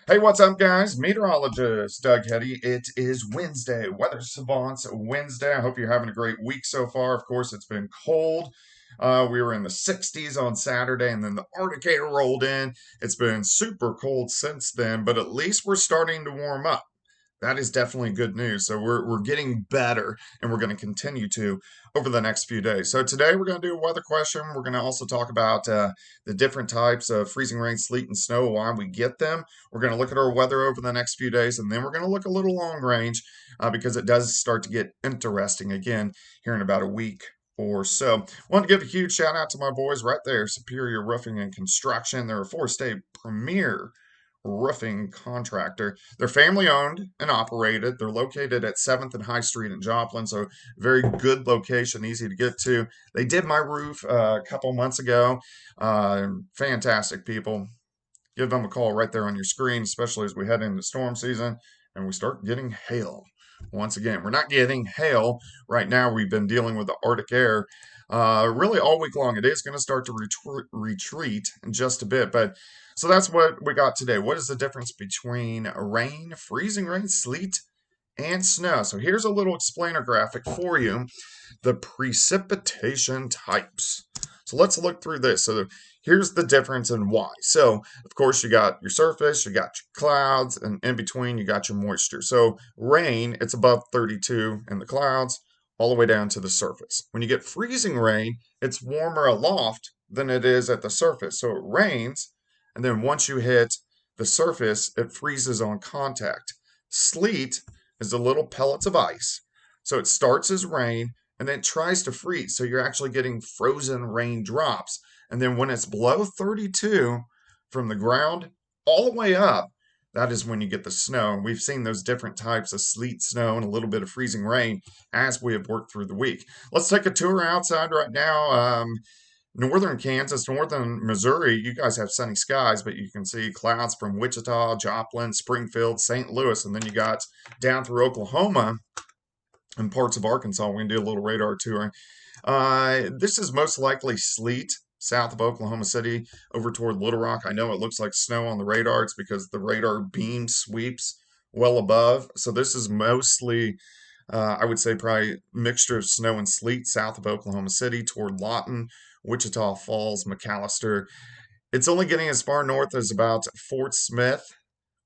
Hey, what's up, guys? Meteorologist Doug Hetty. It is Wednesday, Weather Savants Wednesday. I hope you're having a great week so far. Of course, it's been cold. We were in the 60s on Saturday, and then the Arctic air rolled in. It's been super cold since then, but at least we're starting to warm up. That is definitely good news. So we're getting better, and we're going to continue to over the next few days. So today we're going to do a weather question. We're going to also talk about the different types of freezing rain, sleet, and snow, why we get them. We're going to look at our weather over the next few days, and then we're going to look a little long range because it does start to get interesting again here in about a week or so. Want to give a huge shout out to my boys right there, Superior Roofing and Construction. They're a four-state premier roofing contractor. They're family owned and operated. They're located at 7th and High Street in Joplin, so very good location, easy to get to. They did my roof a couple months ago. Fantastic people. Give them a call right there on your screen, especially as we head into storm season and we start getting hail. Once again, we're not getting hail right now. We've been dealing with the Arctic air really all week long. It is going to start to retreat in just a bit, but so that's what we got today. What is the difference between rain, freezing rain, sleet, and snow? So here's a little explainer graphic for you. The precipitation types. So let's look through this. So here's the difference and why. So of course you got your surface, you got your clouds, and in between you got your moisture. So rain, it's above 32 in the clouds, all the way down to the surface. When you get freezing rain, it's warmer aloft than it is at the surface. So it rains, and then once you hit the surface, it freezes on contact. Sleet is the little pellets of ice. So it starts as rain and then it tries to freeze. So you're actually getting frozen raindrops. And then when it's below 32 from the ground all the way up, that is when you get the snow. And we've seen those different types of sleet, snow, and a little bit of freezing rain as we have worked through the week. Let's take a tour outside right now. Northern Kansas, northern Missouri, you guys have sunny skies, but you can see clouds from Wichita, Joplin, Springfield, St. Louis, and then you got down through Oklahoma and parts of Arkansas. We can do a little radar touring. This is most likely sleet south of Oklahoma City over toward Little Rock. I know it looks like snow on the radar. It's because the radar beam sweeps well above. So this is mostly, I would say, probably mixture of snow and sleet south of Oklahoma City toward Lawton, Wichita Falls, McAllister. It's only getting as far north as about Fort Smith,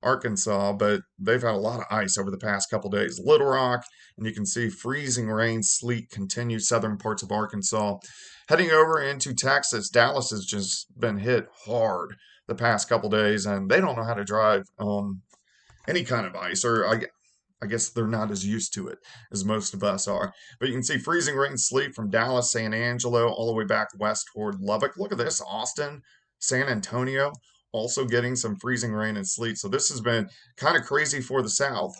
Arkansas, but they've had a lot of ice over the past couple days. Little Rock, and you can see freezing rain, sleet continue southern parts of Arkansas. Heading over into Texas, Dallas has just been hit hard the past couple days, and they don't know how to drive on any kind of ice, or I guess they're not as used to it as most of us are. But you can see freezing rain, sleet from Dallas, San Angelo, all the way back west toward Lubbock. Look at this, Austin, San Antonio, also getting some freezing rain and sleet. So this has been kind of crazy for the South.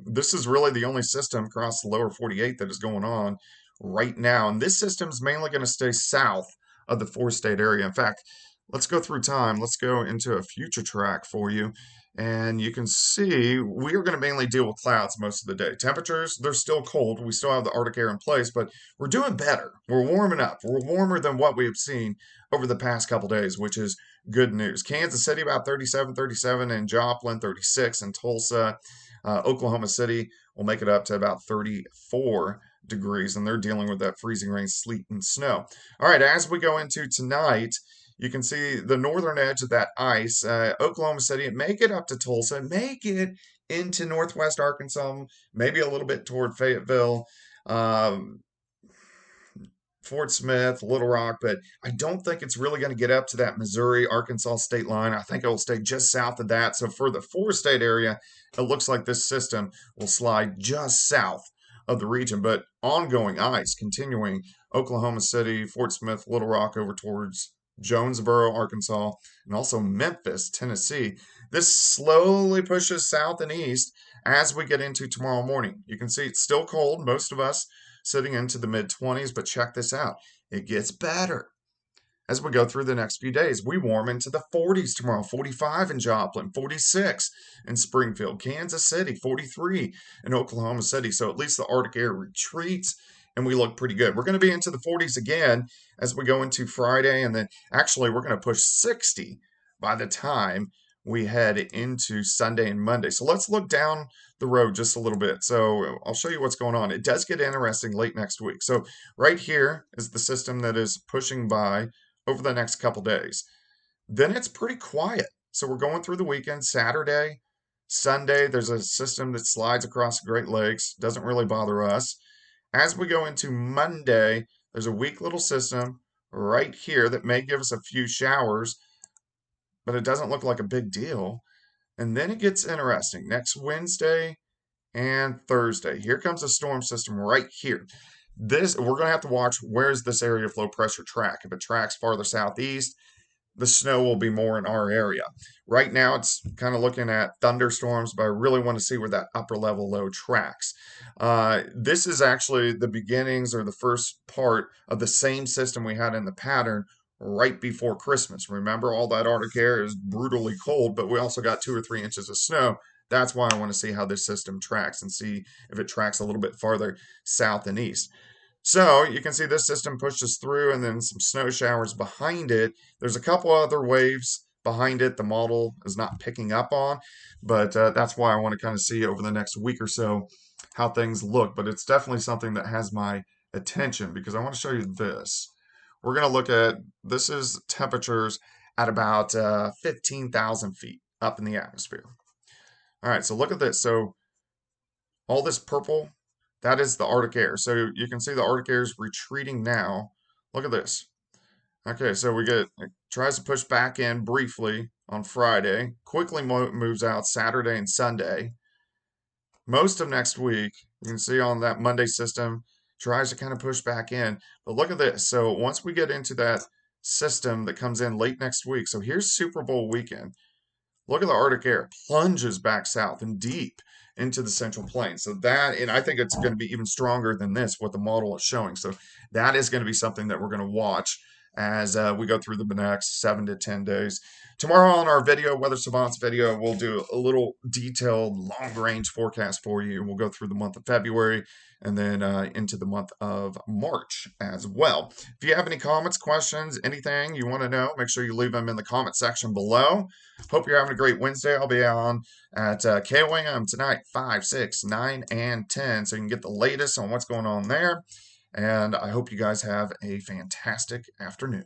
This is really the only system across the lower 48 that is going on right now. And this system is mainly going to stay south of the four-state area. In fact, let's go through time. Let's go into a future track for you. And you can see we are going to mainly deal with clouds most of the day. Temperatures, they're still cold. We still have the Arctic air in place, but we're doing better. We're warming up. We're warmer than what we have seen over the past couple days, which is good news. Kansas City about 37, in Joplin, 36 in Tulsa. Oklahoma City will make it up to about 34 degrees, and they're dealing with that freezing rain, sleet, and snow. All right, as we go into tonight, you can see the northern edge of that ice. Oklahoma City, it may get up to Tulsa, may get into northwest Arkansas, maybe a little bit toward Fayetteville, um, Fort Smith, Little Rock, but I don't think it's really going to get up to that Missouri Arkansas state line. I think it will stay just south of that. So for the four state area, it looks like this system will slide just south of the region, but ongoing ice continuing Oklahoma City, Fort Smith, Little Rock over towards Jonesboro, Arkansas, and also Memphis, Tennessee. This slowly pushes south and east as we get into tomorrow morning. You can see it's still cold. Most of us sitting into the mid 20s, but check this out. It gets better as we go through the next few days. We warm into the 40s tomorrow, 45 in Joplin, 46 in Springfield, Kansas City, 43 in Oklahoma City. So at least the Arctic air retreats and we look pretty good. We're going to be into the 40s again as we go into Friday, and then actually we're going to push 60 by the time we head into Sunday and Monday. So let's look down the road just a little bit. So I'll show you what's going on. It does get interesting late next week. So right here is the system that is pushing by over the next couple days. Then it's pretty quiet. So we're going through the weekend, Saturday, Sunday. There's a system that slides across the Great Lakes, doesn't really bother us. As we go into Monday, there's a weak little system right here that may give us a few showers, but it doesn't look like a big deal. And then it gets interesting. Next Wednesday and Thursday, here comes a storm system right here. This, we're going to have to watch, where's this area of low pressure track. If it tracks farther southeast, the snow will be more in our area. Right now, it's kind of looking at thunderstorms, but I really want to see where that upper level low tracks. This is actually the beginnings or the first part of the same system we had in the pattern right before Christmas. Remember, all that Arctic air is brutally cold, but we also got 2 or 3 inches of snow. That's why I want to see how this system tracks and see if it tracks a little bit farther south and east. So you can see this system pushes through and then some snow showers behind it. There's a couple other waves behind it the model is not picking up on, but that's why I want to kind of see over the next week or so how things look. But it's definitely something that has my attention because I want to show you this. We're going to look at, this is temperatures at about 15,000 feet up in the atmosphere. All right, so look at this. So all this purple, that is the Arctic air. So you can see the Arctic air is retreating now. Look at this. Okay, so it tries to push back in briefly on Friday, quickly moves out Saturday and Sunday. Most of next week, you can see on that Monday system, tries to kind of push back in. But look at this. So once we get into that system that comes in late next week, so here's Super Bowl weekend. Look at the Arctic air plunges back south and deep into the Central Plains. So that, and I think it's going to be even stronger than this, what the model is showing. So that is going to be something that we're going to watch as we go through the next 7 to 10 days. Tomorrow on our video, Weather Savants video, we'll do a little detailed long-range forecast for you. We'll go through the month of February and then into the month of March as well. If you have any comments, questions, anything you want to know, make sure you leave them in the comment section below. Hope you're having a great Wednesday. I'll be on at KOAM tonight, 5, 6, 9, and 10, so you can get the latest on what's going on there. And I hope you guys have a fantastic afternoon.